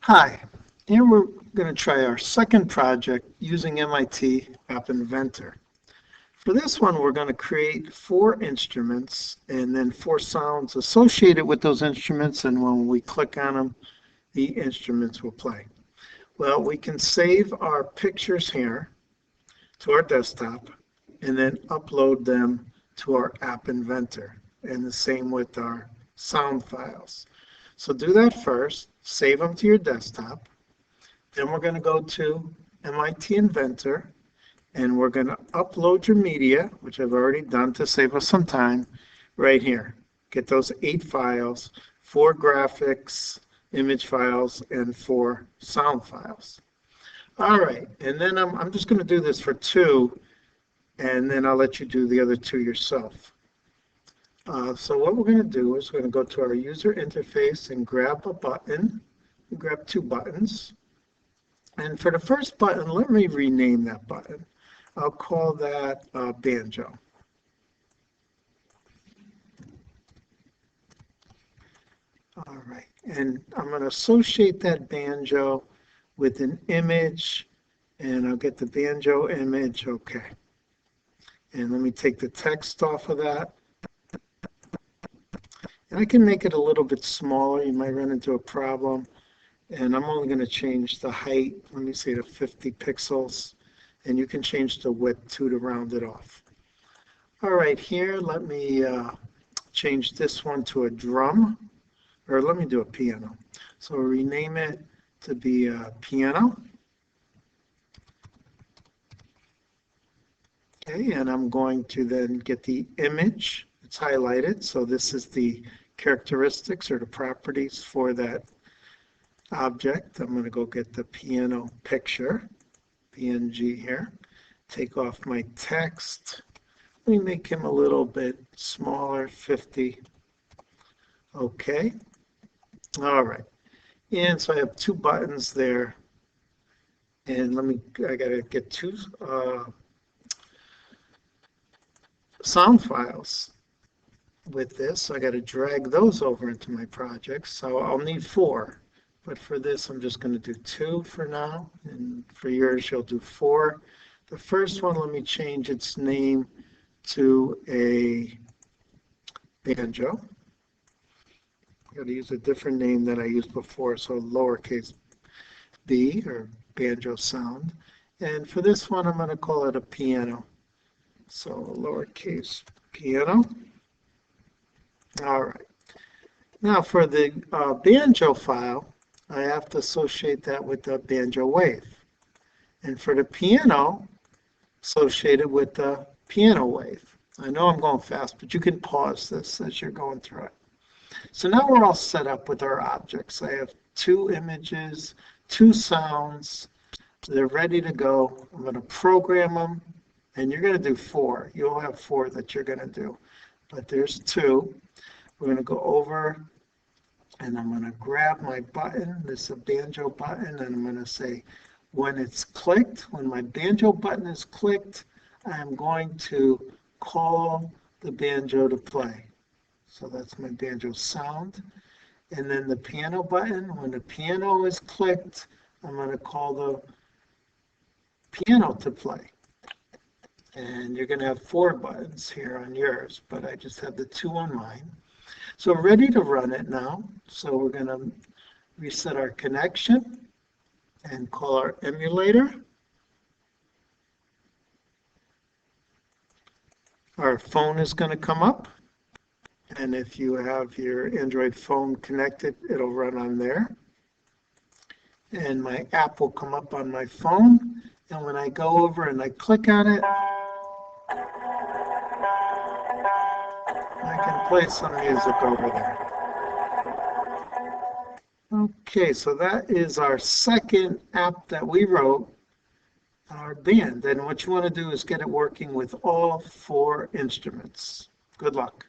Hi, here we're going to try our second project using MIT App Inventor. For this one, we're going to create 4 instruments and then 4 sounds associated with those instruments, and when we click on them, the instruments will play. Well, we can save our pictures here to our desktop and then upload them to our App Inventor, and the same with our sound files. So do that first, save them to your desktop. Then we're going to go to MIT Inventor, and we're going to upload your media, which I've already done to save us some time, right here. Get those 8 files, 4 graphics, image files, and 4 sound files. All right, and then I'm just going to do this for 2, and then I'll let you do the other 2 yourself. So what we're going to do is we're going to go to our user interface and grab a button. Grab 2 buttons. And for the first button, let me rename that button. I'll call that banjo. All right, and I'm going to associate that banjo with an image, and I'll get the banjo image, okay. And let me take the text off of that. And I can make it a little bit smaller. You might run into a problem. And I'm only going to change the height, let me say to 50 pixels. And you can change the width too to round it off. All right, here, let me change this one to a drum. Or let me do a piano. So rename it to be a piano. Okay, and I'm going to then get the image. It's highlighted, so this is the characteristics or the properties for that object. I'm going to go get the piano picture, PNG here. Take off my text. Let me make him a little bit smaller, 50. Okay. All right. And so I have 2 buttons there. And I got to get 2 sound files with this. So I got to drag those over into my project. So I'll need 4. But for this, I'm just going to do 2 for now. And for yours, you'll do 4. The first one, let me change its name to a banjo. Got to use a different name than I used before, so lowercase b, or banjo sound. And for this one, I'm going to call it a piano. So lowercase piano. All right. Now for the banjo file, I have to associate that with the banjo wave. And for the piano, associate it with the piano wave. I know I'm going fast, but you can pause this as you're going through it. So now we're all set up with our objects. I have 2 images, 2 sounds. They're ready to go. I'm going to program them, and you're going to do 4. You'll have 4 that you're going to do, but there's 2. We're going to go over, and I'm going to grab my button. This is a banjo button, and I'm going to say when it's clicked, when my banjo button is clicked, I'm going to call the banjo to play. So that's my banjo sound. And then the piano button, when the piano is clicked, I'm going to call the piano to play. And you're going to have 4 buttons here on yours, but I just have the 2 on mine. So ready to run it now. So we're going to reset our connection and call our emulator. Our phone is going to come up. And if you have your Android phone connected, it'll run on there. And my app will come up on my phone. And when I go over and I click on it, I can play some music over there. Okay, so that is our second app that we wrote, our band. And what you want to do is get it working with all 4 instruments. Good luck.